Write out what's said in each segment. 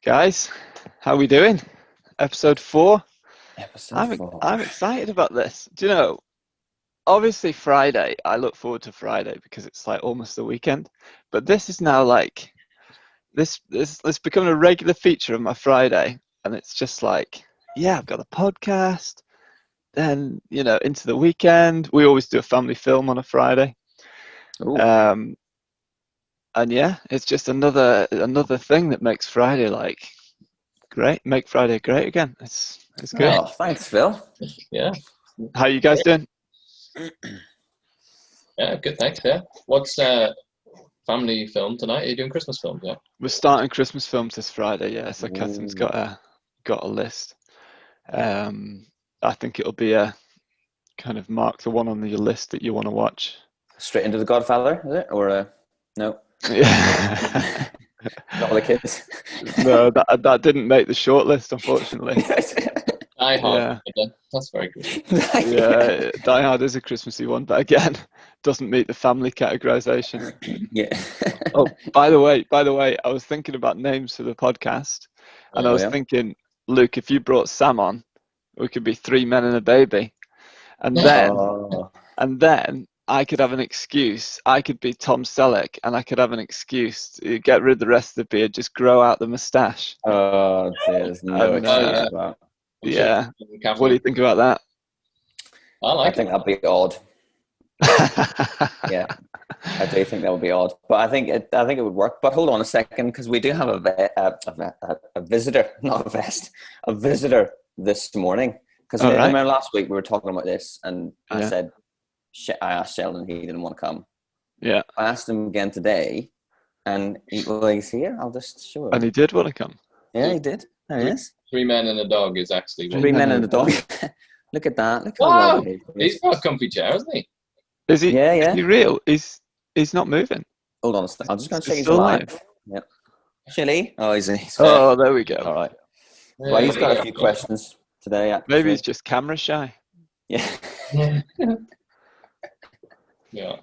Guys, how we doing? Episode 4. Episode I'm 4. I'm excited about this. Do you know? Obviously Friday. I look forward to Friday because it's like almost the weekend. But this is now like this becoming a regular feature of my Friday, and it's just like, yeah, I've got a podcast. Then into the weekend. We always do a family film on a Friday. Ooh. Um, and yeah, it's just another thing that makes Friday like great. Make Friday great again. It's good. Oh, thanks, Phil. Yeah, How you guys doing? yeah, good, thanks. Yeah, what's family film tonight? Are you doing Christmas films? Yeah. We're starting Christmas films this Friday, yeah. So Catherine's Ooh. got a list. I think it'll be a kind of mark the one on your list that you want to watch. Straight into The Godfather, is it? Or no? Yeah. Not all the kids. No, that didn't make the shortlist, unfortunately. Die Hard. Yeah, That's very good. yeah. Die Hard is a Christmassy one, but again, doesn't meet the family categorization. Yeah. Oh, by the way, I was thinking about names for the podcast, and I Oh, was yeah. thinking, Luke, if you brought Sam on, we could be 3 men and a baby, and then Oh, I could have an excuse. I could be Tom Selleck, and I could have an excuse to get rid of the rest of the beard, just grow out the moustache. there's no And excuse yeah. for that. I'm sure yeah, Catherine- what do you think about that? I I like think it. that'd be odd. Yeah, I do think that would be odd, but I think it would work. But hold on a second, because we do have a visitor, not a vest, a visitor this morning. Because All right. remember last week we were talking about this, and I Yeah. said, I asked Sheldon, he didn't want to come. Yeah, I asked him again today, and he's here. I'll just show him. and he did want to come. Yeah, he did. There he is. 3 men and a dog is actually. Three 3 men men and and a dog. Look at that. Look how Wow, well behaved he he's is. got a comfy chair, hasn't he? Is he? Yeah, Is yeah. he real? He's not moving. Hold on a second. I'm just going to He's check he's still alive. Yep. Chili. Oh, he's Oh, there we go. all right. Well, he's got a few questions today. Actually. Maybe he's just camera shy. Yeah. Yeah.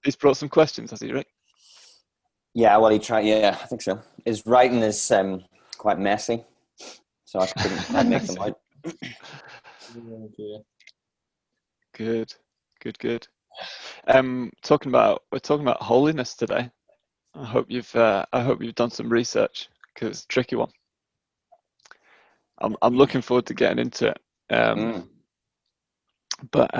He's brought some questions, has he, Rick? Yeah, well, he tried. Yeah, I think so. His writing is quite messy, so I couldn't quite make them out. Oh, dear. Good. We're talking about holiness today. I hope you've done some research because it's a tricky one. I'm looking forward to getting into it. But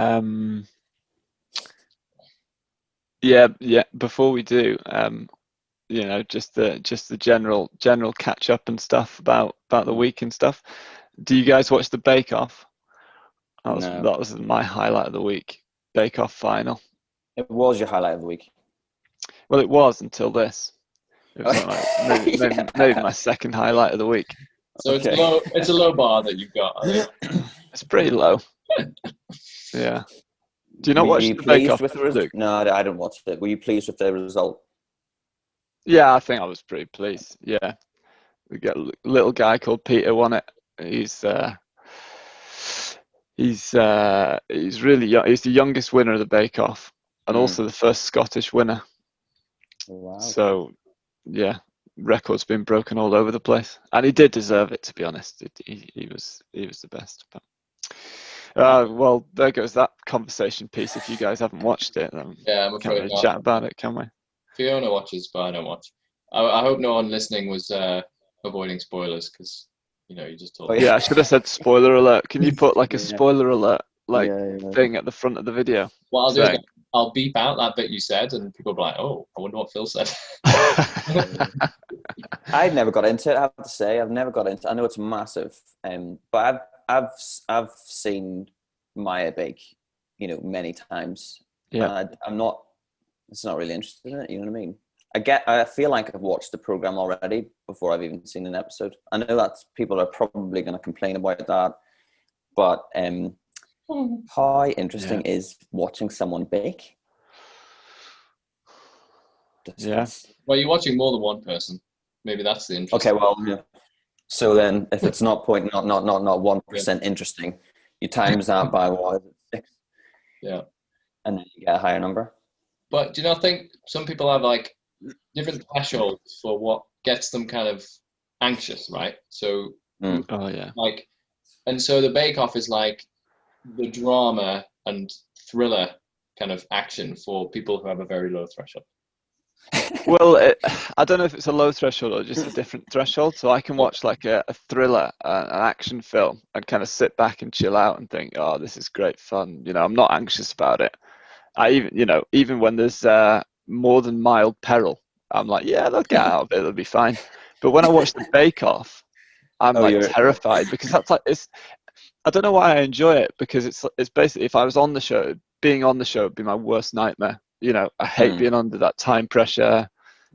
yeah. Before we do, just the general catch up and stuff about the week and stuff. Do you guys watch the Bake Off? No. That was my highlight of the week. Bake Off final. It was your highlight of the week. Well, it was until this. It was like maybe my second highlight of the week. So Okay. it's a low bar that you've got. I think. It's pretty low. Yeah. Do you not Were watch you the Bake pleased Off, with the result? Luke? No, I didn't watch it. Were you pleased with the result? Yeah, I think I was pretty pleased. Yeah. We got a little guy called Peter won it. He's really young. He's the youngest winner of the Bake Off and also the first Scottish winner. Wow. So, yeah, records been broken all over the place, and he did deserve it. To be honest, he was the best. But, well, there goes that conversation piece. If you guys haven't watched it, then Yeah, I'm can't afraid really not. chat about it, can we? Fiona watches, but I don't watch. I hope no one listening was avoiding spoilers because you just told. Oh, Yeah, I should have said spoiler alert. Can you put like a Yeah. spoiler alert Yeah. thing at the front of the video? What I'll do is saying- I'll beep out that bit you said, and people will be like, "Oh, I wonder what Phil said." I never got into it. I have to say, I've never got into. I know it's massive, but I've seen Maya bake, many times. Yeah. I'm not. It's not really interested in it. You know what I mean? I feel like I've watched the program already before I've even seen an episode. I know that people are probably going to complain about that, but how interesting is watching someone bake? Yeah. Well, you're watching more than one person. Maybe that's the interest. Okay, well, yeah. So then, if it's not 1% interesting, you times that by what is it, 6? Yeah. And then you get a higher number. But do you not think some people have like different thresholds for what gets them kind of anxious, right? So Oh yeah. like, and so the Bake Off is like the drama and thriller kind of action for people who have a very low threshold. Well, I don't know if it's a low threshold or just a different threshold. So I can watch like a thriller, an action film, and kind of sit back and chill out and think, "Oh, this is great fun." You know, I'm not anxious about it. I even, even when there's more than mild peril, I'm like, "Yeah, they'll get out of it. They'll be fine." But when I watch the Bake Off, I'm Oh, like you're terrified because that's like it's. I don't know why I enjoy it because it's basically if I was on the show, being on the show would be my worst nightmare. You know, I hate being under that time pressure,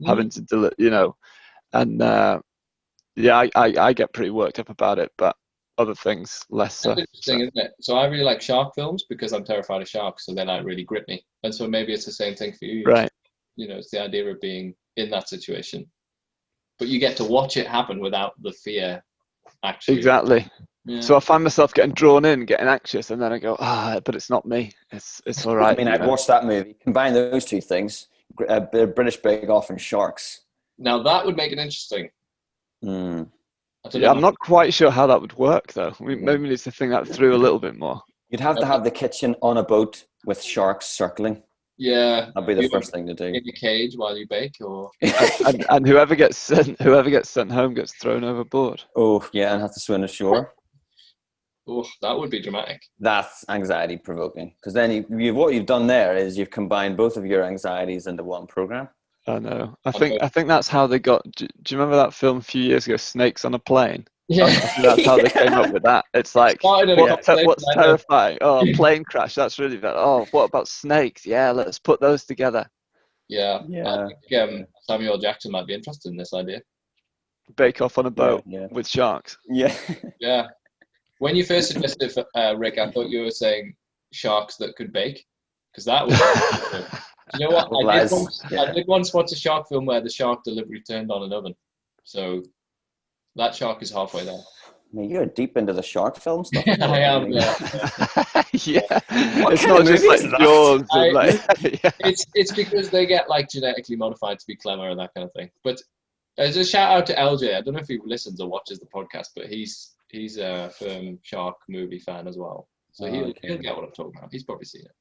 having to and yeah, I get pretty worked up about it, but other things less That's so. interesting, isn't it? So I really like shark films because I'm terrified of sharks, so they like really grip me. And so maybe it's the same thing for you. Right, It's the idea of being in that situation, but you get to watch it happen without the fear actually. exactly. Yeah. So I find myself getting drawn in, getting anxious, and then I go, but it's not me. It's all I right, mean, I'd watch that movie. Combine those two things: British Bake Off and Sharks. Now that would make it interesting. Mm. I don't Yeah, I'm know. not quite sure how that would work though. Yeah. Maybe we need to think that through a little bit more. You'd have to have the kitchen on a boat with sharks circling. Yeah. That'd be the first thing to do. In a cage while you bake, or And whoever gets sent home gets thrown overboard. Oh, yeah, and have to swim ashore. oh, that would be dramatic. That's anxiety provoking. Because then what you've done there is you've combined both of your anxieties into one program. I know. I think that's how they got. Do you remember that film a few years ago, Snakes on a Plane? Yeah. I think that's how they came up with that. It's like, what's terrifying? Oh, plane crash. That's really bad. Oh, what about snakes? Yeah, let's put those together. Yeah. Yeah. I think Samuel Jackson might be interested in this idea. Bake Off on a boat Yeah. with sharks. Yeah. Yeah. When you first suggested it, Rick, I thought you were saying sharks that could bake, because that was. Do you know what? Well, I did once watch a shark film where the shark delivery turned on an oven. So that shark is halfway there. I mean, you're deep into the shark film stuff. I am. Yeah. Yeah, What it's kind not of just movie like is that? Jaws and like. Yeah. It's because they get like genetically modified to be clever and that kind of thing. But as a shout out to LJ, I don't know if he listens or watches the podcast, but he's a firm shark movie fan as well. So he'll get what I'm talking about. He's probably seen it.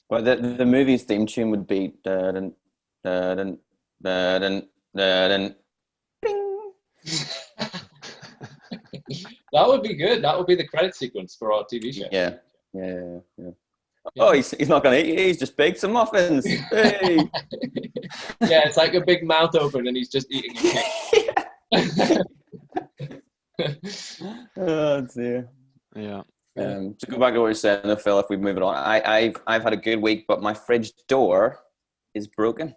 Well, the movie's theme tune would be dun, dun, dun, dun, dun, ding. That would be good. That would be the credit sequence for our TV show. Yeah. Oh, he's not gonna eat. He's just baked some muffins. Hey. Yeah, it's like a big mouth open and he's just eating a cake. Oh dear. Yeah. To go back to what you're saying, though, Phil, if we move it on, I've had a good week, but my fridge door is broken.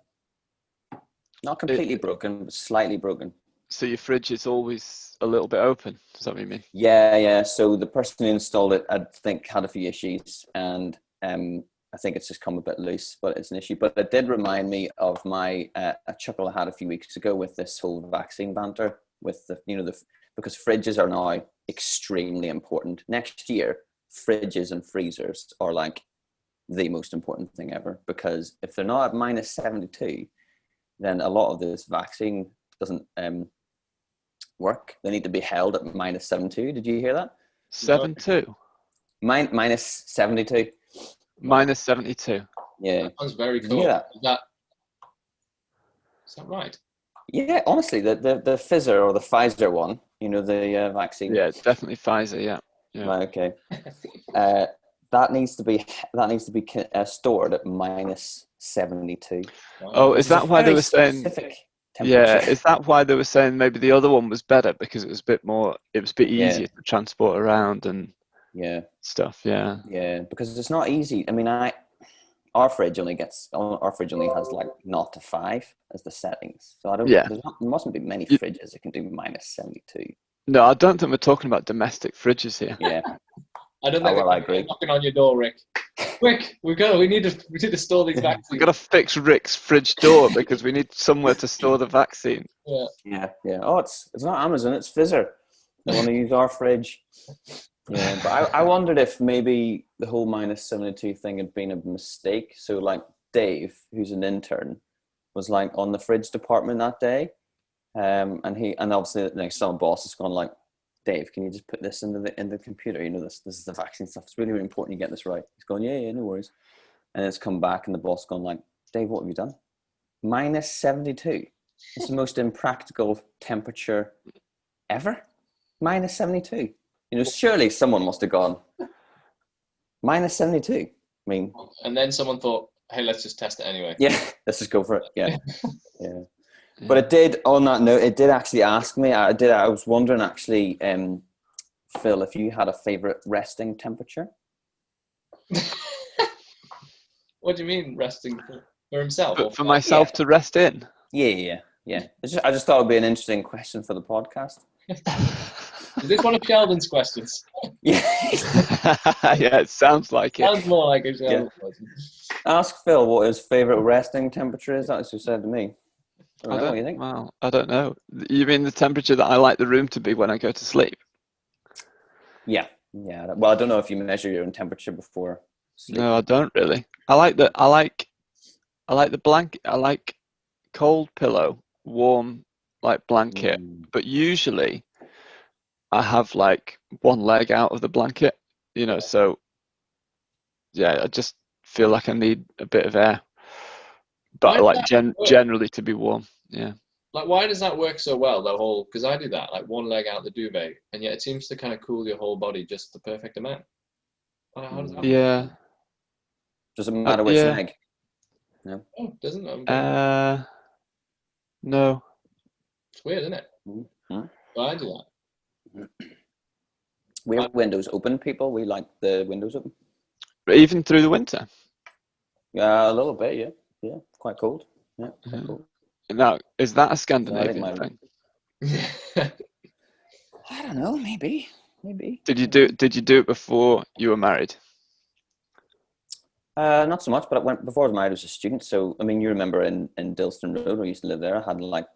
Not completely broken, but slightly broken. So your fridge is always a little bit open. Is that what you mean? Yeah. So the person who installed it, I think, had a few issues, and I think it's just come a bit loose, but it's an issue. But it did remind me of my a chuckle I had a few weeks ago with this whole vaccine banter, with because fridges are now extremely important. Next year, fridges and freezers are like the most important thing ever, because if they're not at minus 72, then a lot of this vaccine doesn't work. They need to be held at minus 72. Did you hear that? 72. Minus 72. Minus 72. Yeah. That sounds very Did cool. you hear that? Is that right? Yeah, honestly, the Pfizer or the Pfizer one, the vaccine. Yeah, it's definitely Pfizer. Yeah. Right, okay. That needs to be stored at minus 72. Oh, is that why they were saying? Yeah, temperature. is that why they were saying maybe the other one was better because it was a bit easier to transport around and stuff. Yeah. Yeah, because it's not easy. I mean, our fridge only has like 0 to 5 as the settings. So there mustn't be many fridges that can do minus 72. No, I don't think we're talking about domestic fridges here. Yeah. I don't think I agree. Knocking on your door, Rick. Quick, we need to store these vaccines. We've got to fix Rick's fridge door because we need somewhere to store the vaccine. Yeah. Oh, it's not Amazon, it's Pfizer. They want to use our fridge. Yeah, but I wondered if maybe the whole minus 72 thing had been a mistake. So like Dave, who's an intern, was like on the fridge department that day, And obviously some boss has gone like, Dave, can you just put this in the computer? You know, this is the vaccine stuff. It's really, really important you get this right. He's going, yeah, no worries. And it's come back, and the boss gone like, Dave, what have you done? Minus 72. It's the most impractical temperature ever. Minus 72. You know, surely someone must have gone minus 72. I mean, and then someone thought, hey, let's just test it anyway. Yeah, let's just go for it. Yeah, yeah. But it did. On that note, it did actually ask me. I was wondering actually, Phil, if you had a favorite resting temperature. What do you mean resting for himself? But for myself to rest in. Yeah. I just thought it'd be an interesting question for the podcast. Is this one of Sheldon's questions? Yeah. Yeah, it sounds like it. Sounds more like a Sheldon question. Ask Phil what his favorite resting temperature is. That's what he said to me. I don't know, what do you think? Well, I don't know. You mean the temperature that I like the room to be when I go to sleep? Yeah. Well, I don't know if you measure your own temperature before sleep. No, I don't really. I like the blanket. I like cold pillow, warm like blanket. But usually I have like one leg out of the blanket, you know, so yeah, I just feel like I need a bit of air. But like generally to be warm, yeah. Like, why does that work so well? The whole, because I do that, like one leg out the duvet, and yet it seems to kind of cool your whole body just the perfect amount. How does that work? Yeah. Doesn't matter which leg. No. Oh, doesn't it? No. It's weird, isn't it? Mm-hmm. Well, I do that. We have windows open, people. We like the windows open. Even through the winter? Yeah, a little bit, yeah. Yeah, quite cold. Yeah, quite cold. Now, is that a Scandinavian thing? I don't know, maybe. Did you do it before you were married? Not so much, but before I was married, I was a student. So, I mean, you remember in Dilston Road, where I used to live there, I had like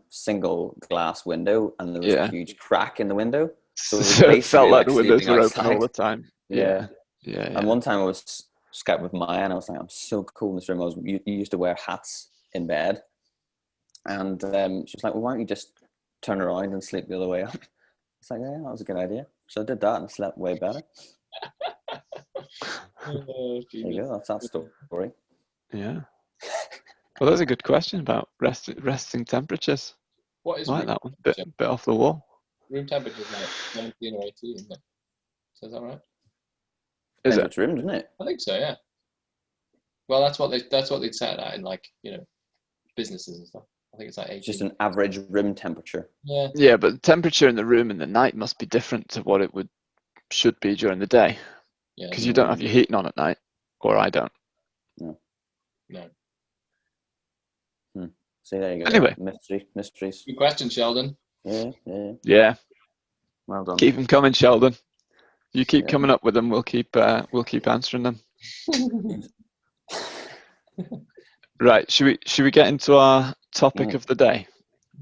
single glass window, and there was a huge crack in the window. So it felt like the windows were open all the time. Yeah. And one time I was skyping with Maya, and I was like, I'm so cool in this room. You used to wear hats in bed. And she was like, well, why don't you just turn around and sleep the other way up? It's like, yeah, that was a good idea. So I did that and slept way better. There you go, that's that story. Yeah. Well, that's a good question about resting temperatures. What is I like that one? Bit off the wall. Room temperature is like 17 or 18, isn't it? So is that right? Is it? It's room, isn't it? I think so, yeah. Well, that's what they'd set it at in, like, you know, businesses and stuff. I think it's like 18. Just an average room temperature. Yeah. Yeah, but the temperature in the room in the night must be different to what it should be during the day. Yeah. Because you don't have your heating on at night, or I don't. No. See, there you go. Anyway. Mysteries. Good question, Sheldon. Yeah. Well done. Keep them coming, Sheldon. You keep coming up with them. We'll keep answering them. Right. Should we get into our topic of the day?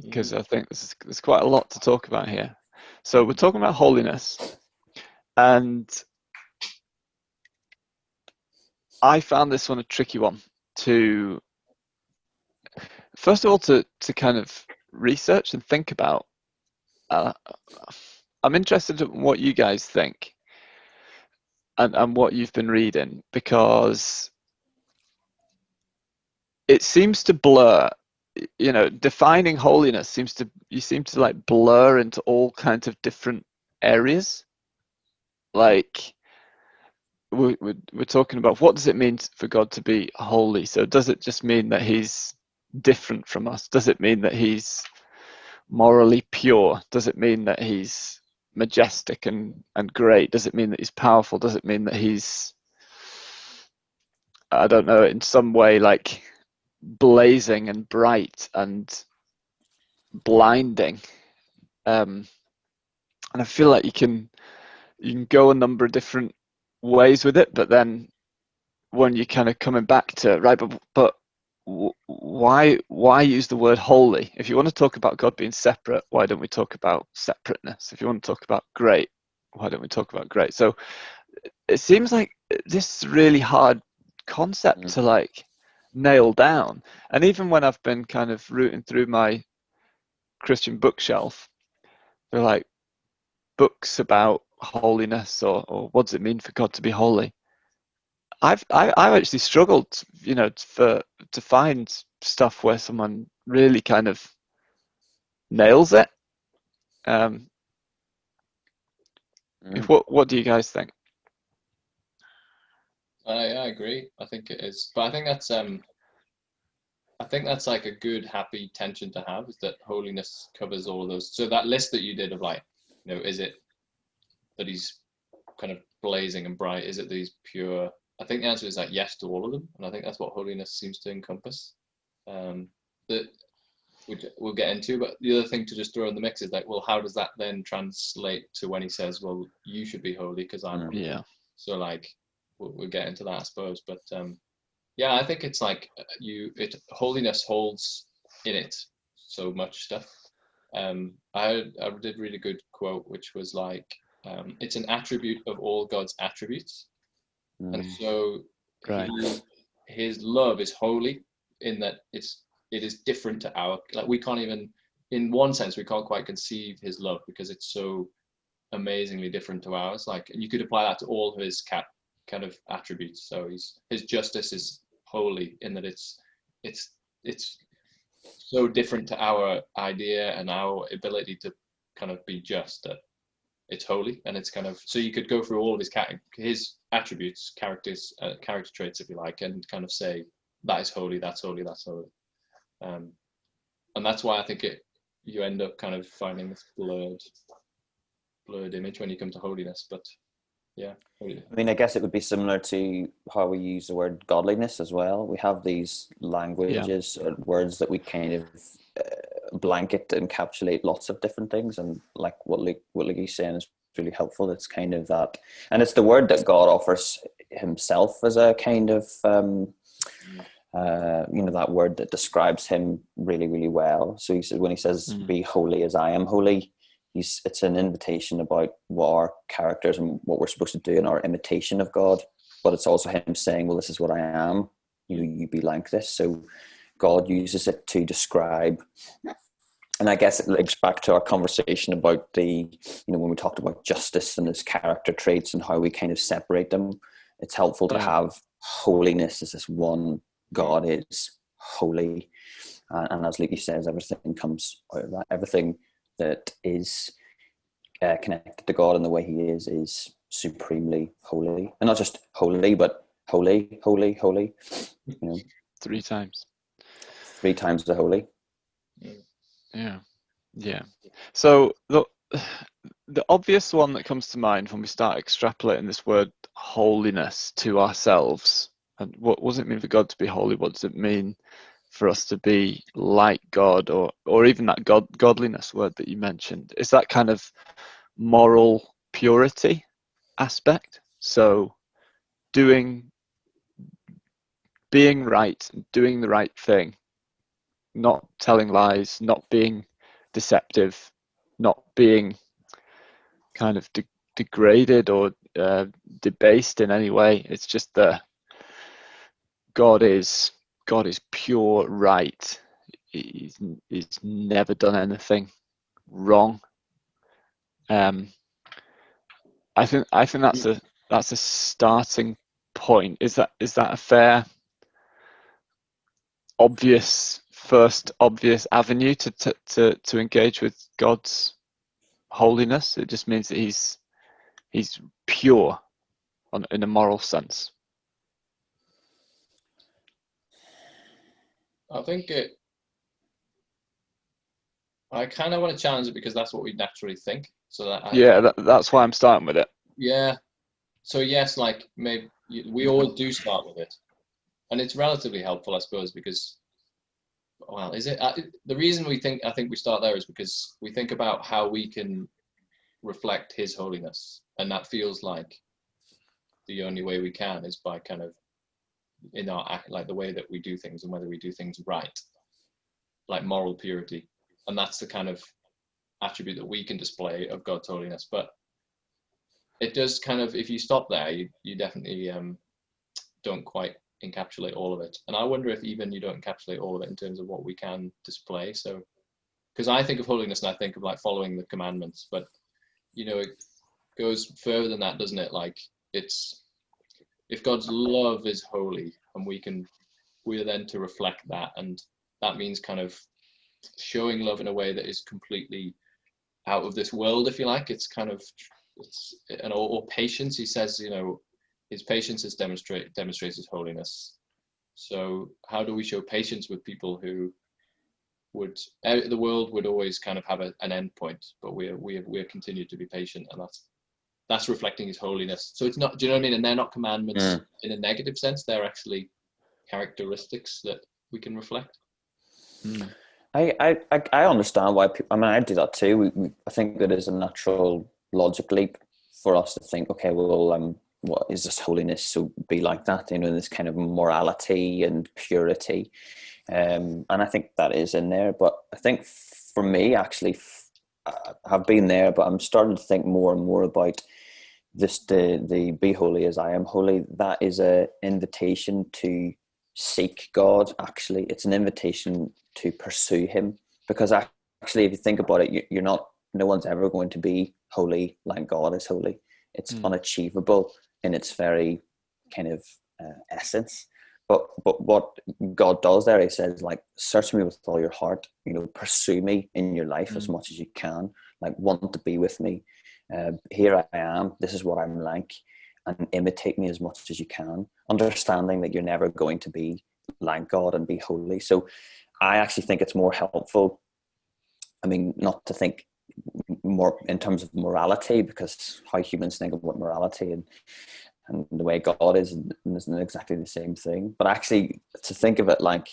Because I think there's quite a lot to talk about here. So we're talking about holiness, and I found this one a tricky one to, first of all, to kind of research and think about. I'm interested in what you guys think and what you've been reading, because it seems to blur, you know, defining holiness seems to like blur into all kinds of different areas. Like we're talking about, what does it mean for God to be holy? So does it just mean that he's different from us? Does it mean that he's morally pure? Does it mean that he's majestic and great? Does it mean that he's powerful? Does it mean that he's, I don't know, in some way like blazing and bright and blinding? And I feel like you can go a number of different ways with it, but then when you're kind of coming back to, right, but why use the word holy? If you want to talk about God being separate, why don't we talk about separateness? If you want to talk about great, why don't we talk about great? So it seems like this is a really hard concept to like nail down. And even when I've been kind of rooting through my Christian bookshelf, they're like books about holiness or what does it mean for God to be holy. I've actually struggled, to find stuff where someone really kind of nails it. Um, what do you guys think? I agree. I think it is, but I think that's like a good, happy tension to have, is that holiness covers all of those. So that list that you did of like, is it that he's kind of blazing and bright? Is it that he's pure? I think the answer is like yes to all of them, and I think that's what holiness seems to encompass. That which we'll get into, but the other thing to just throw in the mix is like, well, how does that then translate to when he says, well, you should be holy because I'm holy? Yeah. So like, we'll get into that, I suppose, but yeah, I think it's like holiness holds in it so much stuff. I did read a good quote, which was like, it's an attribute of all God's attributes, and so Right. his love is holy in that it is different to our, like, we can't even, in one sense, we can't quite conceive his love because it's so amazingly different to ours. Like, and you could apply that to all of his kind of attributes. So his justice is holy in that it's so different to our idea and our ability to kind of be just, that it's holy. And it's kind of, so you could go through all of his attributes, character traits, if you like, and kind of say that is holy, that's holy, that's holy. And that's why I think you end up kind of finding this blurred image when you come to holiness. But yeah, I mean, I guess it would be similar to how we use the word godliness as well. We have these languages or words that we kind of blanket encapsulate lots of different things, and like what Luke's saying is really helpful. It's kind of that, and it's the word that God offers himself as a kind of that word that describes him really, really well. So he said, when he says be holy as I am holy, it's an invitation about what our characters and what we're supposed to do in our imitation of God, but it's also him saying, well, this is what I am, you be like this. So God uses it to describe, and I guess it links back to our conversation about when we talked about justice and his character traits and how we kind of separate them. It's helpful to have holiness as this one. God is holy, and as Luke says, everything comes out of that. Everything that is connected to God in the way he is supremely holy, and not just holy, but holy, holy, holy. Three times the holy. Yeah. So the obvious one that comes to mind when we start extrapolating this word holiness to ourselves, and what does it mean for God to be holy? What does it mean for us to be like God, or even that godliness word that you mentioned? Is that kind of moral purity aspect? So being right, doing the right thing, not telling lies, not being deceptive, not being kind of degraded or debased in any way. It's just that God is pure right. He's never done anything wrong. I think that's a starting point. Is that a fair, first obvious avenue to engage with God's holiness? It just means that he's pure in a moral sense. I think I kind of want to challenge it because that's what we naturally think. So that's why I'm starting with it. Yeah. So yes, like maybe we all do start with it, and it's relatively helpful, I suppose, because, well, is it the reason I think we start there is because we think about how we can reflect his holiness, and that feels like the only way we can is by kind of in our act, like the way that we do things and whether we do things right, like moral purity, and that's the kind of attribute that we can display of God's holiness. But it does kind of, if you stop there, you definitely don't quite encapsulate all of it. And I wonder if even you don't encapsulate all of it in terms of what we can display. So because I think of holiness and I think of like following the commandments, but it goes further than that, doesn't it? Like, it's, if God's love is holy, and we're then to reflect that, and that means kind of showing love in a way that is completely out of this world, if you like. It's kind of, or patience. He says, his patience is demonstrates his holiness. So how do we show patience with people who the world would always kind of have an end point, but we're continued to be patient, and that's reflecting his holiness. So it's not, do you know what I mean? And they're not commandments in a negative sense. They're actually characteristics that we can reflect. I understand why people, I mean, I do that too. I think it is a natural logic leap for us to think, okay, well, what is this holiness? So be like that, this kind of morality and purity. And I think that is in there. But I think for me, actually, I have been there, but I'm starting to think more and more about this, the be holy as I am holy. That is a invitation to seek God. Actually, it's an invitation to pursue him, because actually, if you think about it, no one's ever going to be holy like God is holy. It's unachievable in its very kind of essence. But what God does there, he says, like, search me with all your heart, pursue me in your life as much as you can, like, want to be with me. Here I am, this is what I'm like, and imitate me as much as you can, understanding that you're never going to be like God and be holy. So I actually think it's more helpful, I mean, not to think more in terms of morality, because how humans think about morality and the way God is isn't exactly the same thing, but actually to think of it like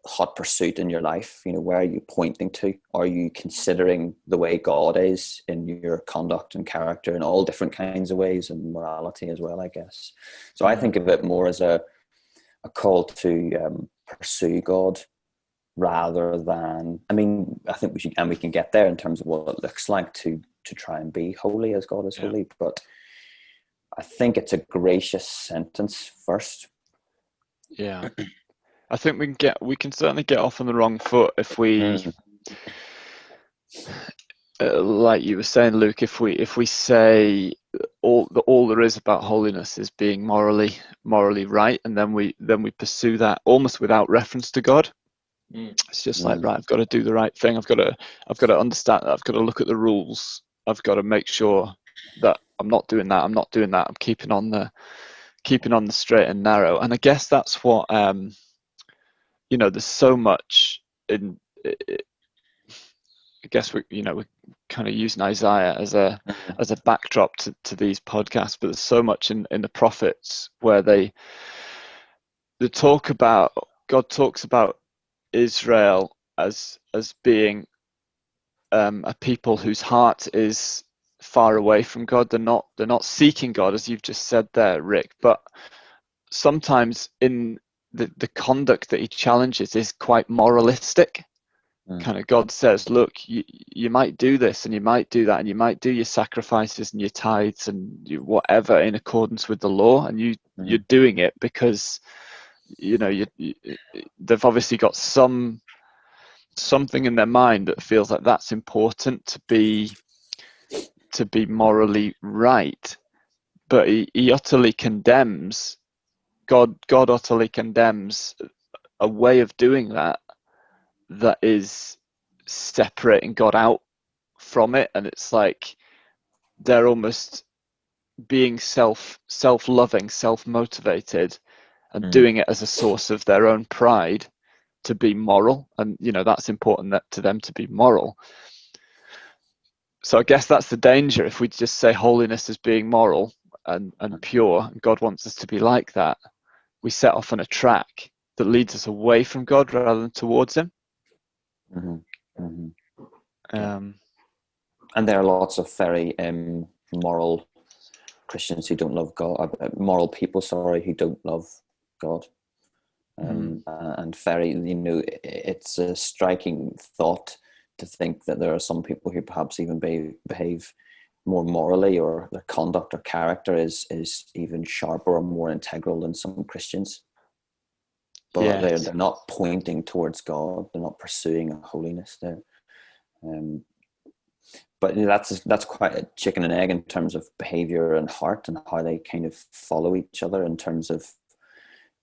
hot pursuit in your life. Where are you pointing to? Are you considering the way God is in your conduct and character in all different kinds of ways, and morality as well, I guess? So I think of it more as a call to pursue God, rather than, I mean, I think we can get there in terms of what it looks like to try and be holy as God is holy, but I think it's a gracious sentence first. Yeah, I think we can certainly get off on the wrong foot if we, like you were saying, Luke, if we say all there is about holiness is being morally right, and then we pursue that almost without reference to God. It's just like, right, I've got to do the right thing. I've got to understand. I've got to look at the rules. I've got to make sure that I'm not doing that. I'm keeping on the straight and narrow. And I guess that's what there's so much in. I guess we're kind of using Isaiah as a backdrop to these podcasts, but there's so much in the prophets where they talk about, God talks about Israel as being a people whose heart is far away from God. They're not seeking God, as you've just said there, Rick. But sometimes in the conduct that he challenges is quite moralistic. Kind of, God says, look, you might do this and you might do that, and you might do your sacrifices and your tithes and whatever in accordance with the law, and you're doing it because they've obviously got something in their mind that feels like that's important to be morally right. But he utterly condemns, God utterly condemns a way of doing that is separating God out from it, and it's like they're almost being self-loving, self-motivated, and doing it as a source of their own pride to be moral, and that's important to them to be moral. So I guess that's the danger. If we just say holiness is being moral and pure, and God wants us to be like that, we set off on a track that leads us away from God rather than towards him. And there are lots of very moral Christians who don't love God, moral people, who don't love God. And very, it's a striking thought to think that there are some people who perhaps even behave more morally, or their conduct or character is even sharper or more integral than some Christians. But they're not pointing towards God. They're not pursuing holiness there. But that's quite a chicken and egg in terms of behavior and heart and how they kind of follow each other in terms of,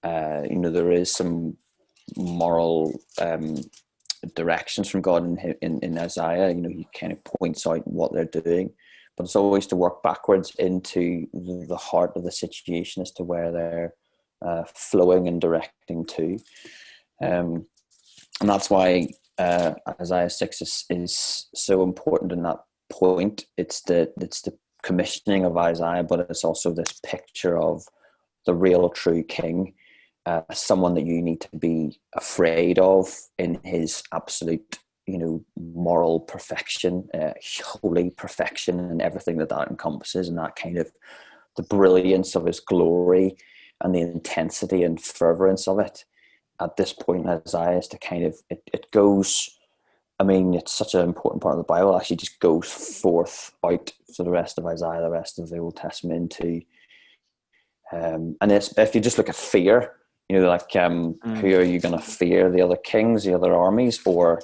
there is some moral directions from God in Isaiah. He kind of points out what they're doing, but it's always to work backwards into the heart of the situation as to where they're flowing and directing to. And that's why Isaiah 6 is so important in that point. It's the commissioning of Isaiah, but it's also this picture of the real true king, someone that you need to be afraid of in his absolute, moral perfection, holy perfection, and everything that encompasses, and that kind of the brilliance of his glory and the intensity and fervorance of it. At this point in Isaiah is to kind of, it goes, it's such an important part of the Bible, actually just goes forth out for the rest of Isaiah, the rest of the Old Testament into, and if you just look at fear, who are you going to fear, the other kings, the other armies, or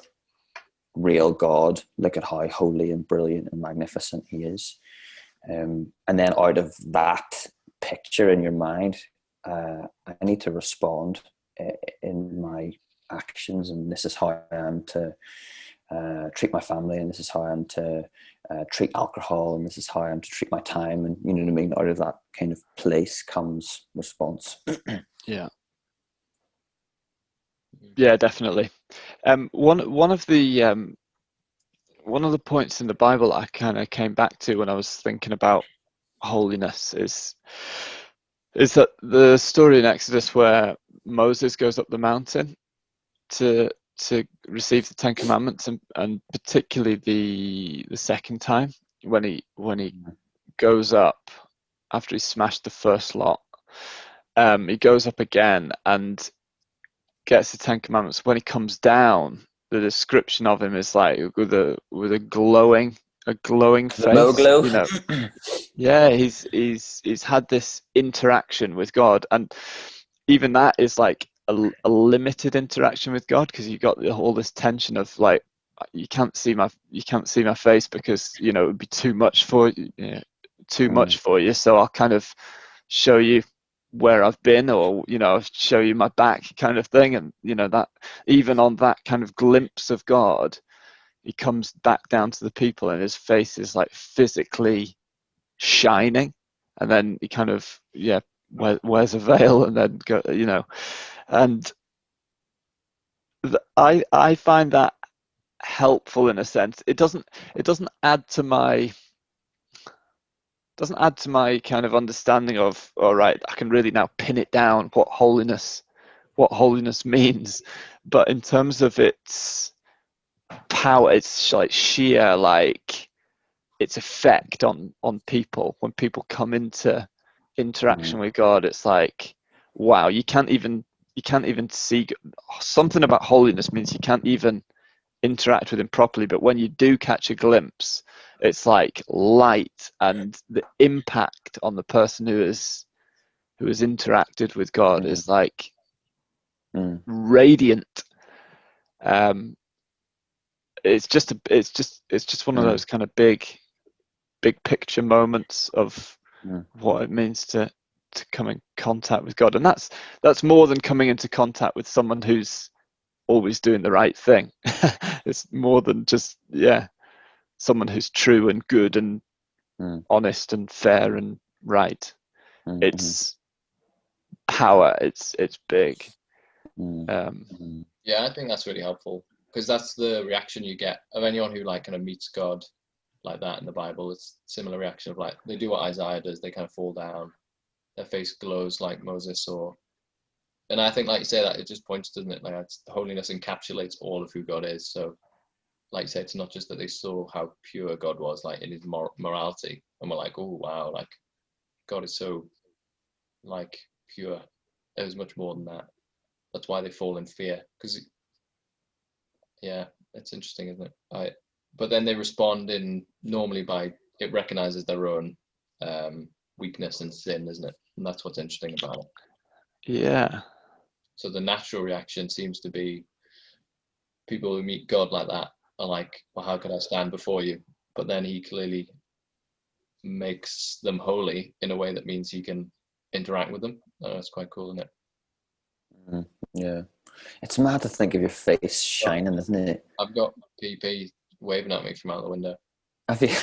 real God? Look at how holy and brilliant and magnificent he is. And then out of that picture in your mind, I need to respond in my actions, and this is how I am to treat my family, and this is how I am to treat alcohol, and this is how I am to treat my time, and you know what I mean. Out of that kind of place comes response. Yeah, definitely. One of the points in the Bible I kind of came back to when I was thinking about holiness is that the story in Exodus where Moses goes up the mountain to receive the Ten Commandments, and particularly the second time when he goes up after he smashed the first lot, he goes up again and gets the Ten Commandments. When he comes down, the description of him is like with a glowing face. Glow. Yeah, he's had this interaction with God, and even that is like a limited interaction with God, because you got all this tension of like, you can't see my face because it would be too much for you. So I'll kind of show you where I've been, or show you my back, kind of thing. And that even on that kind of glimpse of God, he comes back down to the people, and his face is like physically shining, and then he kind of wears a veil, and then go, and I find that helpful in a sense. It doesn't add to my kind of understanding of, all right, I can really now pin it down what holiness means. But in terms of its power, it's like sheer, like its effect on people when people come into interaction with God. It's like, wow, you can't even see. Something about holiness means you can't even interact with him properly, but when you do catch a glimpse, it's like light, and the impact on the person who has interacted with God is like radiant. It's just one of those kind of big picture moments of what it means to come in contact with God. And that's more than coming into contact with someone who's always doing the right thing. It's more than just someone who's true and good and honest and fair and right. It's power. It's big. Yeah, I think that's really helpful, because that's the reaction you get of anyone who like kind of meets God like that in the Bible. It's similar reaction of like, they do what Isaiah does, they kind of fall down, their face glows like Moses saw. And I think, like you say, that it just points, doesn't it? Like, holiness encapsulates all of who God is. So, like you say, it's not just that they saw how pure God was, like in his morality, and we're like, oh wow, like God is so like pure. There's much more than that. That's why they fall in fear, because it's interesting, isn't it? But then they respond in normally by, it recognizes their own weakness and sin, isn't it? And that's what's interesting about it. Yeah. So the natural reaction seems to be people who meet God like that are like, well, how could I stand before you? But then he clearly makes them holy in a way that means he can interact with them. That's quite cool, isn't it? Yeah, it's mad to think of your face shining, isn't it? I've got PP waving at me from out the window. Have you?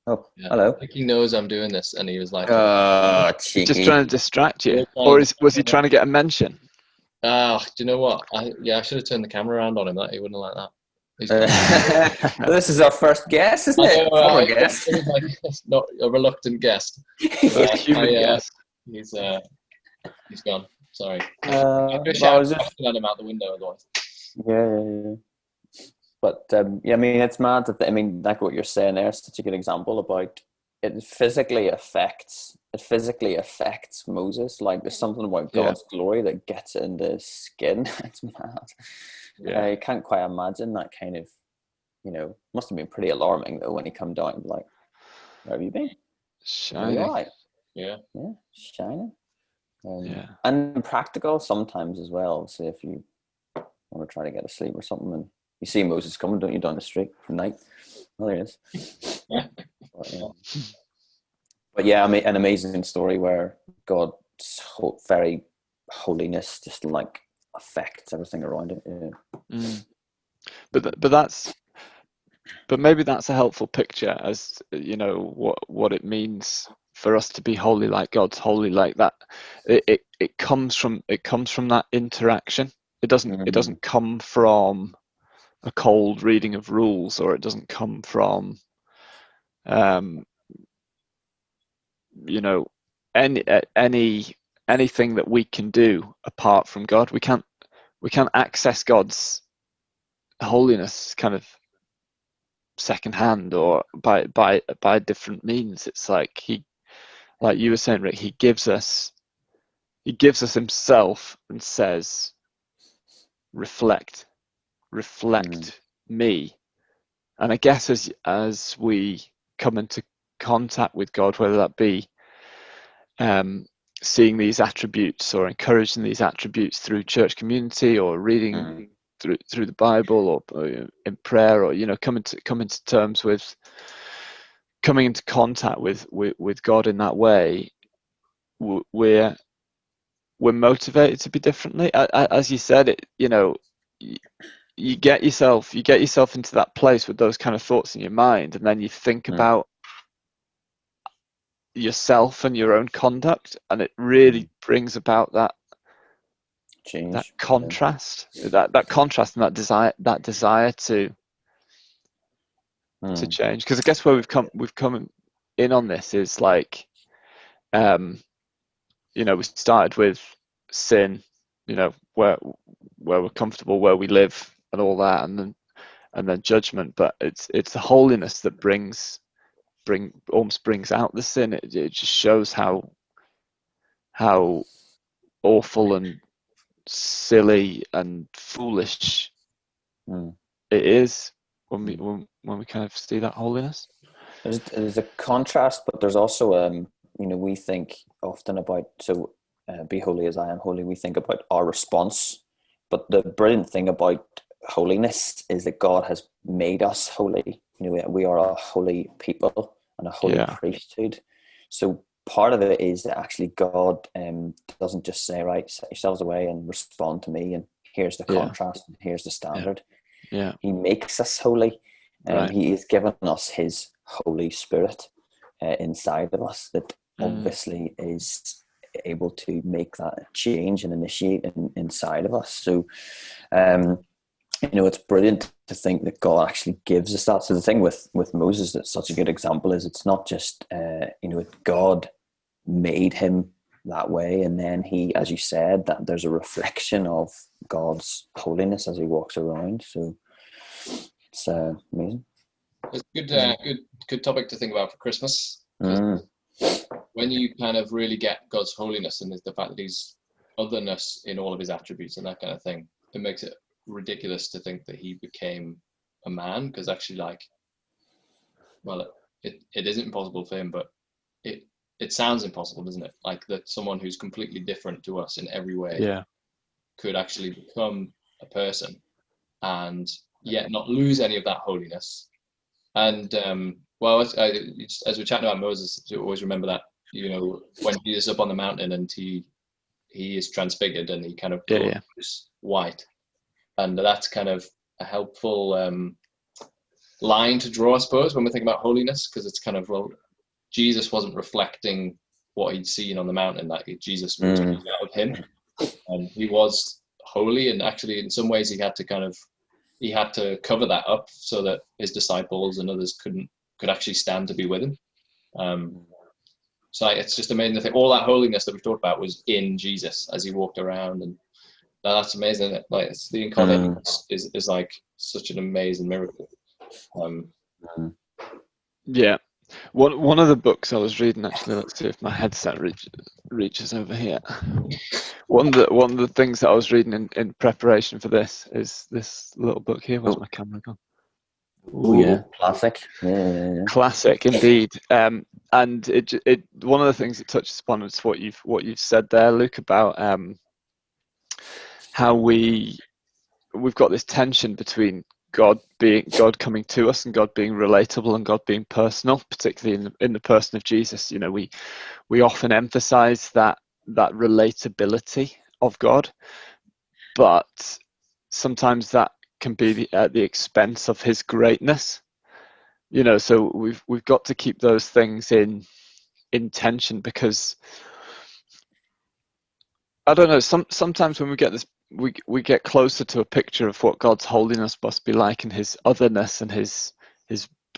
Oh, Yeah. hello. I think he knows I'm doing this, and he was like, He's just cheeky. trying to distract you, or was he trying to get a mention? do you know what? I should have turned the camera around on him. That he wouldn't like that. He's gone. This is our first guest, isn't I it? know, Former guest. it was like it's not a reluctant guest. First human guest. He's gone. Sorry. Well, I've just I was shouted just at him out the window otherwise. yeah. But yeah, I mean, it's mad that I mean, like what you're saying there, is such a good example about it physically affects Moses. Like there's something about God's glory that gets into his skin. It's mad. Yeah. I can't quite imagine that kind of, must have been pretty alarming though when he come down. Like, where have you been? Are you Shining. all right? Yeah. Yeah, shining. Yeah. And practical sometimes as well. So if you want to try to get to sleep or something, and you see Moses coming, don't you, down the street for night? Well, there he is. But yeah, I mean, an amazing story where God's very holiness just like affects everything around it. Yeah. But maybe that's a helpful picture, as what it means for us to be holy like God's holy like that. It comes from that interaction. It doesn't come from a cold reading of rules, or it doesn't come from anything that we can do apart from God. We can't access God's holiness kind of secondhand or by different means. It's like like you were saying, Rick, he gives us himself and says, reflect me. And I guess as we come into contact with God, whether that be seeing these attributes or encouraging these attributes through church community or reading through the Bible or in prayer, or coming to terms with coming into contact with God in that way, we're motivated to be differently. As you said, you get yourself into that place with those kind of thoughts in your mind, and then you think about yourself and your own conduct, and it really brings about that Change. that contrast, that contrast, and that desire to change. Because I guess where we've come in on this is like, we started with sin, where we're comfortable, where we live, and all that, and then judgment. But it's the holiness that almost brings out the sin. It just shows how awful and silly and foolish it is when we kind of see that holiness. There's a contrast, but there's also we think often about be holy as I am holy. We think about our response, but the brilliant thing about holiness is that God has made us holy. We are a holy people and a holy priesthood. So part of it is that actually God doesn't just say, right, set yourselves away and respond to me, and here's the contrast and here's the standard. He makes us holy, and he has given us his Holy Spirit inside of us that obviously is able to make that change and initiate inside of us. So it's brilliant to think that God actually gives us that. So the thing with Moses that's such a good example is it's not just God made him that way, and then he, as you said, that there's a reflection of God's holiness as he walks around. So it's amazing. It's a good topic to think about for Christmas. When you kind of really get God's holiness and the fact that he's otherness in all of his attributes and that kind of thing, it makes it ridiculous to think that he became a man, because actually, it isn't impossible for him, but it sounds impossible, doesn't it? Like that someone who's completely different to us in every way could actually become a person and yet not lose any of that holiness. And well, as we're chatting about Moses, you always remember that, you know, when Jesus is up on the mountain and he is transfigured and he kind of goes white, and that's kind of a helpful line to draw, I suppose, when we think about holiness, because it's kind of, well, Jesus wasn't reflecting what he'd seen on the mountain, that Jesus was out of him, and he was holy, and actually in some ways he had to cover that up so that his disciples and others could actually stand to be with him. So it's just amazing to think all that holiness that we've talked about was in Jesus as he walked around, and that's amazing, isn't it? Like, it's the incarnation is like such an amazing miracle. Yeah. One of the books I was reading, actually, let's see if my headset reaches over here. One of the things that I was reading in preparation for this is this little book here. Where's my camera gone? Oh yeah, classic. Yeah. Classic indeed. And it one of the things it touches upon is what you've said there, Luke, about how we've got this tension between God coming to us and God being relatable and God being personal, particularly in the person of Jesus. You know, we often emphasize that relatability of God, but sometimes that can be at the expense of his greatness. You know, so we've got to keep those things in tension, because I don't know, sometimes when we get this, we get closer to a picture of what God's holiness must be like, and his otherness and his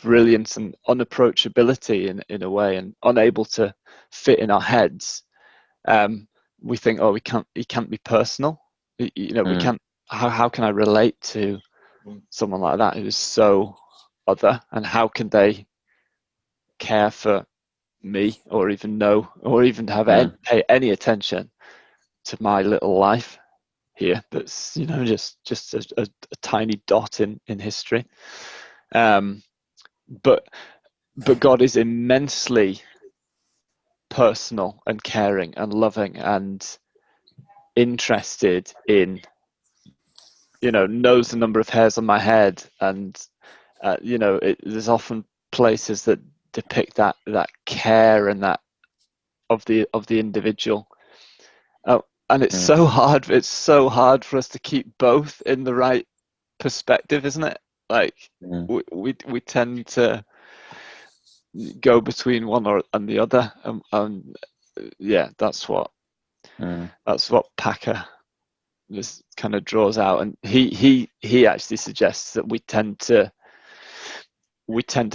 brilliance and unapproachability in a way, and unable to fit in our heads. We think, oh, he can't be personal. You know, we can't. How can I relate to someone like that who is so other, and how can they care for me, or even know, or even have pay any attention to my little life here, that's, you know, just a tiny dot in history. But God is immensely personal and caring and loving and interested in, you know, knows the number of hairs on my head, and you know, there's often places that depict that care and that of the individual. And it's so hard. It's so hard for us to keep both in the right perspective, isn't it? Like we tend to go between one and the other, and yeah, that's what Packer just kind of draws out, and he actually suggests that we tend to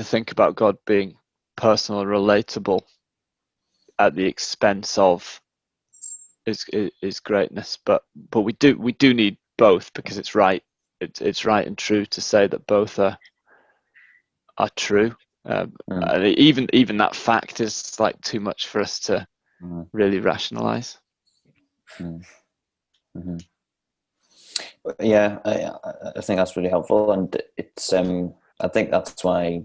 think about God being personal and relatable at the expense of his greatness, but we do need both, because it's right and true to say that both are true. And even that fact is like too much for us to really rationalize. Yeah, I think that's really helpful, and it's I think that's why,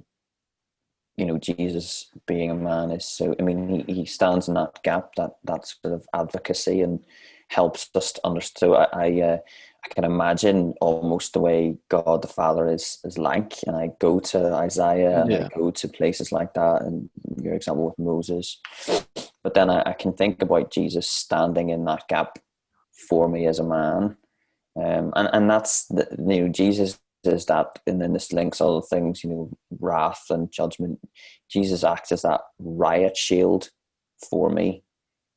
you know, Jesus being a man is so, I mean, he stands in that gap, that sort of advocacy, and helps us to understand. I can imagine almost the way God the Father is like, and I go to Isaiah and I go to places like that, and your example with Moses, but then I can think about Jesus standing in that gap for me as a man, and that's you know, Jesus is that, and then this links all the things, you know, wrath and judgment. Jesus acts as that riot shield for me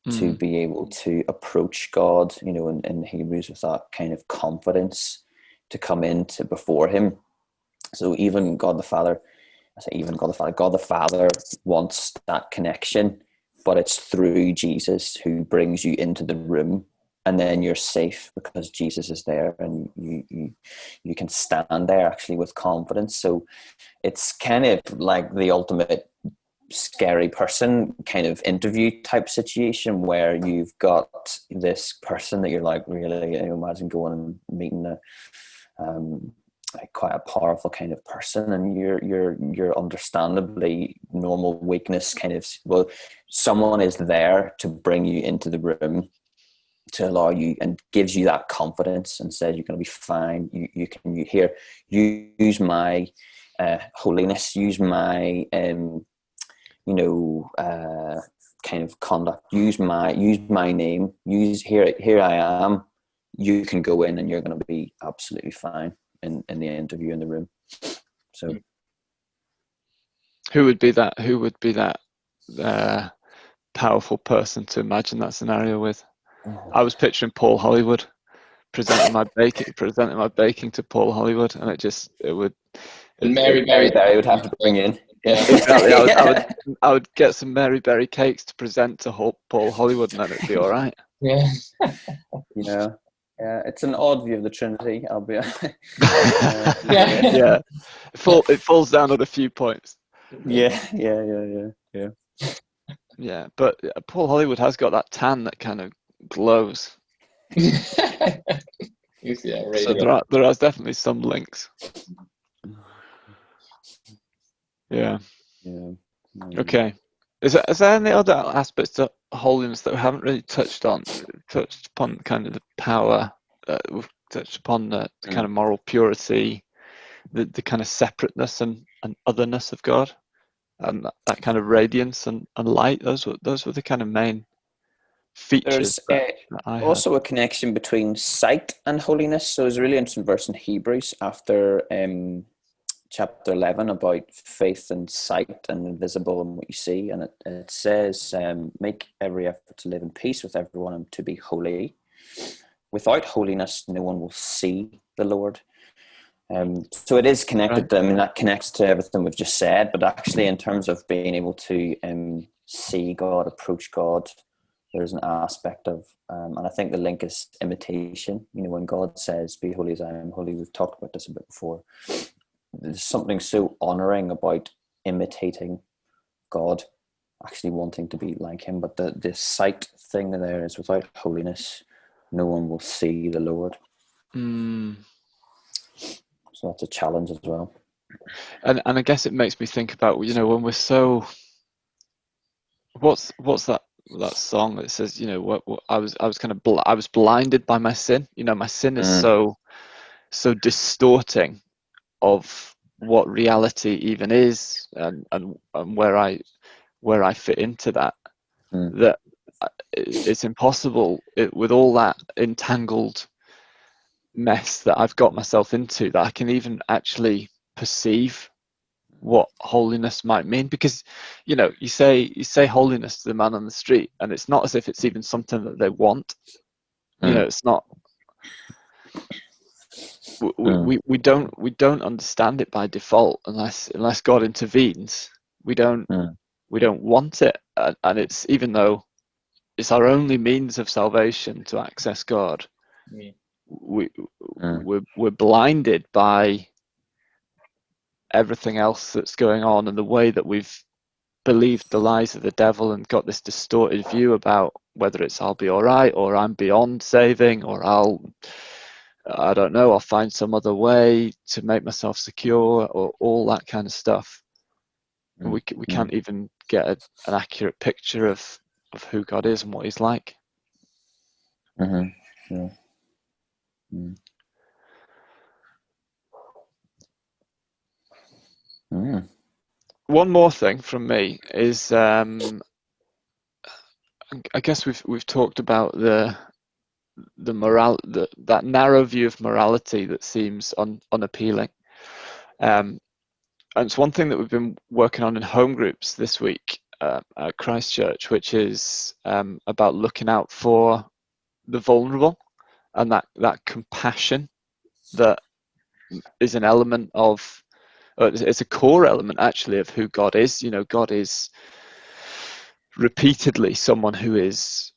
to be able to approach God, you know, in Hebrews, with that kind of confidence to come into before him. So even God the Father, God the Father wants that connection, but it's through Jesus who brings you into the room, and then you're safe because Jesus is there, and you can stand there actually with confidence. So it's kind of like the ultimate scary person kind of interview type situation, where you've got this person that you're like, really, you know, imagine going and meeting quite a powerful kind of person, and your understandably normal weakness kind of, well, someone is there to bring you into the room, to allow you, and gives you that confidence and says you're going to be fine. You use my holiness, use my kind of conduct, use my name, use here I am. You can go in and you're going to be absolutely fine in the interview in the room. So who would be that powerful person to imagine that scenario with? I was picturing Paul Hollywood presenting my baking to Paul Hollywood, and And Mary Berry Berry would have to bring in. Yeah. exactly. I would get some Mary Berry cakes to present to Paul Hollywood, and then it'd be all right. Yeah. Yeah, it's an odd view of the Trinity. I'll be. Yeah. It falls down at a few points. Yeah. Yeah, but Paul Hollywood has got that tan that kind of glows. Yeah, So there are definitely some links. Yeah. Okay. Is there any other aspects of holiness that we haven't really touched upon kind of the power, we've touched upon the kind of moral purity, the kind of separateness and otherness of God, and that kind of radiance and light. Those were the kind of main features There's that I had. also a connection between sight and holiness. So there's a really interesting verse in Hebrews after chapter 11 about faith and sight and invisible and what you see, and it says, make every effort to live in peace with everyone and to be holy. Without holiness no one will see the Lord. So it is connected. Right. I mean, that connects to everything we've just said, but actually in terms of being able to see God, approach God, there's an aspect of and I think the link is imitation. When God says be holy as I am holy, we've talked about this a bit before. There's something so honoring about imitating God, actually wanting to be like him. But the sight thing there is, without holiness, no one will see the Lord. So that's a challenge as well. And I guess it makes me think about, when we're so, what's that song that says, what I was kind of I was blinded by my sin. My sin is so distorting of what reality even is, and where I fit into that, that it's impossible with all that entangled mess that I've got myself into, that I can even actually perceive what holiness might mean. Because you say holiness to the man on the street, and it's not as if it's even something that they want. It's not. We don't understand it by default unless God intervenes. We don't want it, and it's, even though it's our only means of salvation to access God, we're blinded by everything else that's going on, and the way that we've believed the lies of the devil and got this distorted view about whether it's I'll be all right, or I'm beyond saving, or I don't know, I'll find some other way to make myself secure, or all that kind of stuff. We can't even get an accurate picture of who God is and what he's like. Yeah. One more thing from me is, I guess we've talked about the that narrow view of morality that seems unappealing. And it's one thing that we've been working on in home groups this week at Christchurch, which is about looking out for the vulnerable, and that compassion that is an element of, it's a core element actually of who God is. God is repeatedly someone who is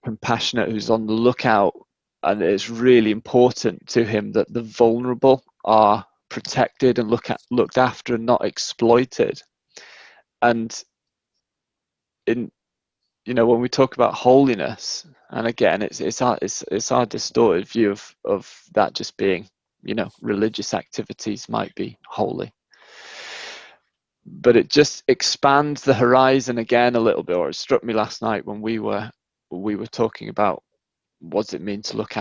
compassionate, who's on the lookout, and it's really important to him that the vulnerable are protected and looked after and not exploited. And when we talk about holiness, and again, it's our distorted view of that just being, religious activities might be holy, but it just expands the horizon again a little bit. Or it struck me last night when we were we were talking about what does it mean to look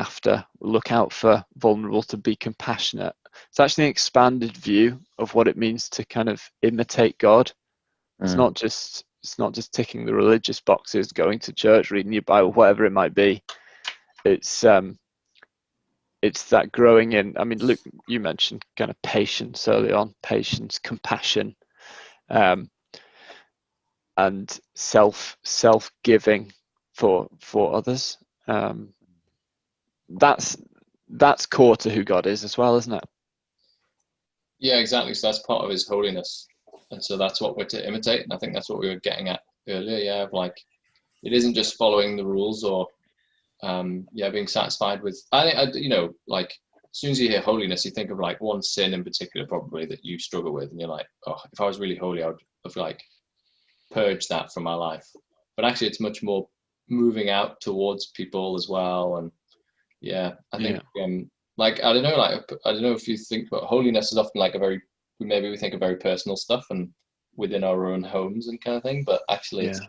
out for vulnerable, to be compassionate. It's actually an expanded view of what it means to kind of imitate God. It's not just ticking the religious boxes, going to church, reading your Bible, whatever it might be. It's that growing in. I mean, Luke, you mentioned kind of patience early on, patience, compassion, and self-giving for others. That's core to who God is as well, isn't it? Yeah, exactly. So that's part of his holiness, and so that's what we're to imitate. And I think that's what we were getting at earlier. Yeah, of like, it isn't just following the rules or being satisfied with. I think like as soon as you hear holiness, you think of like one sin in particular probably that you struggle with, and you're like, oh, if I was really holy, I would have like purged that from my life. But actually, it's much more moving out towards people as well, and yeah, I think like I don't know if you think, but holiness is often like we think of very personal stuff and within our own homes and kind of thing, but actually it's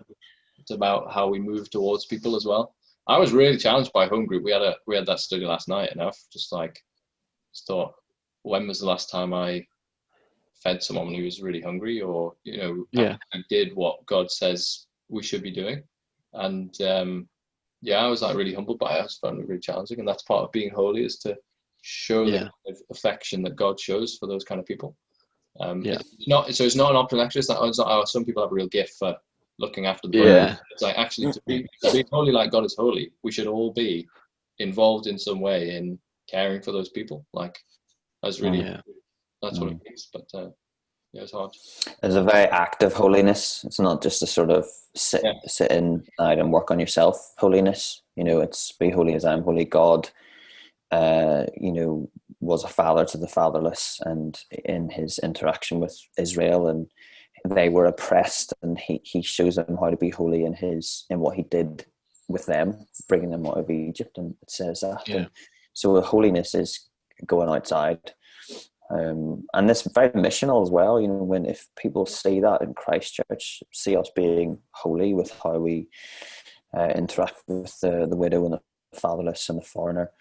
about how we move towards people as well. I was really challenged by home group. We had that study last night, and I've just thought, when was the last time I fed someone who was really hungry, or I did what God says we should be doing, and I was like really humbled by it. I just found it really challenging, and that's part of being holy, is to show the kind of affection that God shows for those kind of people. It's not an optional extra. It's not, some people have a real gift for looking after the brother. It's like, actually, to be holy like God is holy, we should all be involved in some way in caring for those people. Like, that's really that's what it means. But it's hard. There's a very active holiness. It's not just a sort of sit inside and work on yourself holiness. It's be holy as I am holy. God was a father to the fatherless, and in his interaction with Israel, and they were oppressed, and he shows them how to be holy in what he did with them, bringing them out of Egypt, and it says that. And so holiness is going outside, and this very missional as well. If people see that in Christchurch, see us being holy with how we interact with the widow and the fatherless and the foreigner,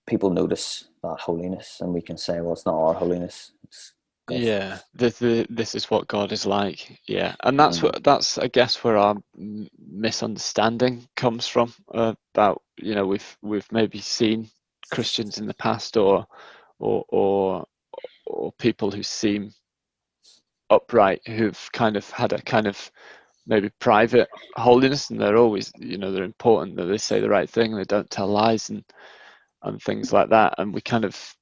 people notice that holiness, and we can say, well, it's not our holiness, it's God's. This is what God is like. And that's I guess where our misunderstanding comes from about we've maybe seen Christians in the past or people who seem upright, who've kind of had a kind of maybe private holiness, and they're always they're important, that they say the right thing, they don't tell lies and things like that, and we kind of,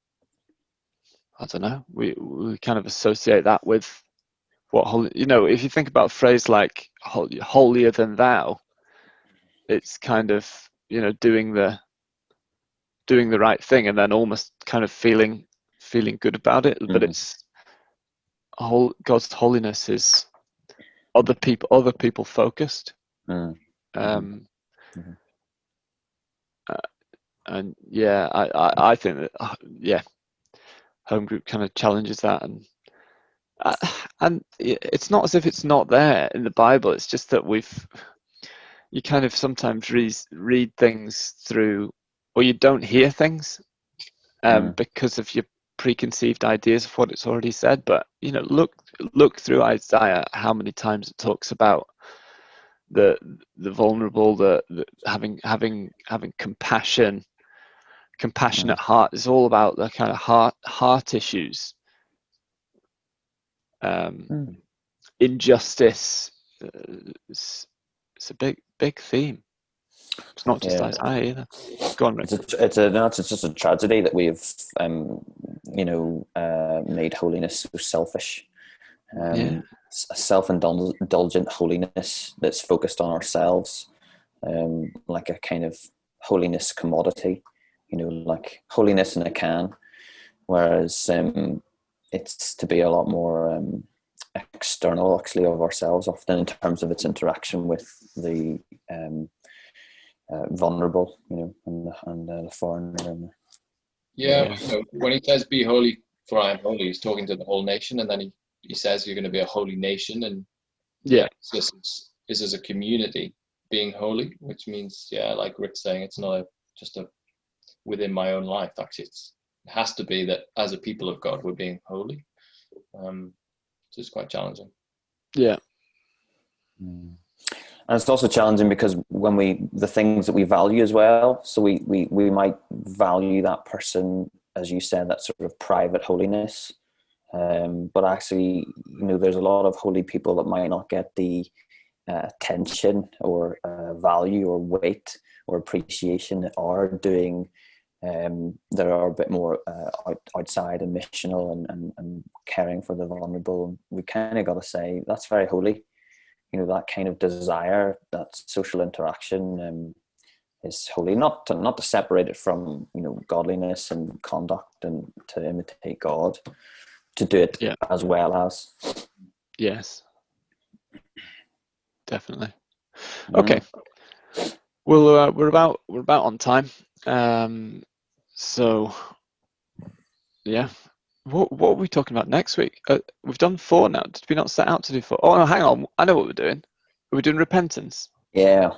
I don't know, we kind of associate that with what holy, if you think about a phrase like holier than thou, it's kind of doing the right thing and then almost kind of feeling good about it. But it's God's holiness is other people focused. And I think that home group kind of challenges that, and it's not as if it's not there in the Bible. It's just that you kind of sometimes read things through, or you don't hear things because of your preconceived ideas of what it's already said. But look through Isaiah, how many times it talks about the vulnerable, the having compassionate heart. Is all about the kind of heart issues, injustice. It's a big theme. It's not just Isaiah either. Go on, Rick. It's just a tragedy that we've made holiness so selfish. A self-indulgent holiness that's focused on ourselves, like a kind of holiness commodity, like holiness in a can, whereas it's to be a lot more external, actually, of ourselves, often in terms of its interaction with the vulnerable, and the foreigner. When he says "Be holy, for I am holy," he's talking to the whole nation, and then he says you're going to be a holy nation, and this is as a community. being holy, which means, yeah, like Rick's saying, it's not just a within my own life. Actually, it has to be that as a people of God, we're being holy. So it's quite challenging. Yeah. And it's also challenging because when the things that we value as well, so we might value that person, as you said, that sort of private holiness. But actually, there's a lot of holy people that might not get the attention or value or weight or appreciation that are doing, that are a bit more outside and missional and caring for the vulnerable. We kind of got to say that's very holy. That kind of desire, that social interaction is holy. Not to separate it from godliness and conduct and to imitate God, to do it as well as. Yes. Definitely. Okay. Well, we're about on time. So yeah. What are we talking about next week? We've done 4 now. Did we not set out to do 4? Oh no, hang on. I know what we're doing. We're doing repentance. Yeah.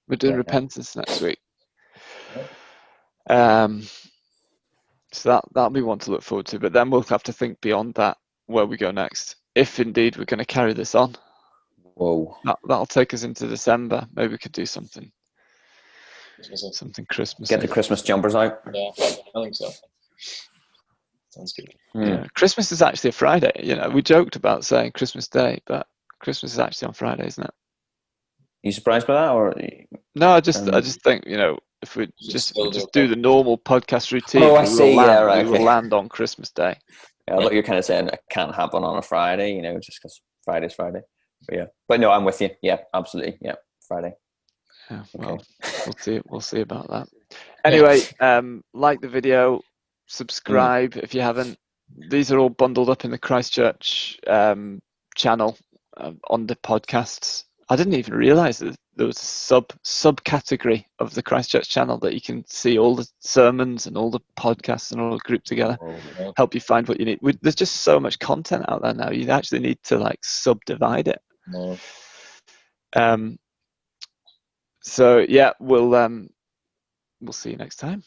We're doing repentance next week. So that'll be one to look forward to. But then we'll have to think beyond that where we go next. If indeed we're going to carry this on. Whoa. That'll take us into December. Maybe we could do something Christmassy. Get the Christmas jumpers out. Yeah, I think so. Sounds good. Yeah, Christmas is actually a Friday. We joked about saying Christmas Day, but Christmas is actually on Friday, isn't it? You surprised by that, or no? I just think if we just do the normal podcast routine, I see. We will land on Christmas Day. Yeah, I thought you were kind of saying it can't happen on a Friday, just because Friday's Friday. But no, I'm with you. Yeah, absolutely. Yeah, Friday. Yeah, well, we'll see about that. Anyway, like the video, subscribe if you haven't. These are all bundled up in the Christchurch channel on the podcasts. I didn't even realize that there was a subcategory of the Christchurch channel that you can see all the sermons and all the podcasts and all grouped together. Help you find what you need. There's just so much content out there now. You actually need to subdivide it. No. So yeah, we'll see you next time.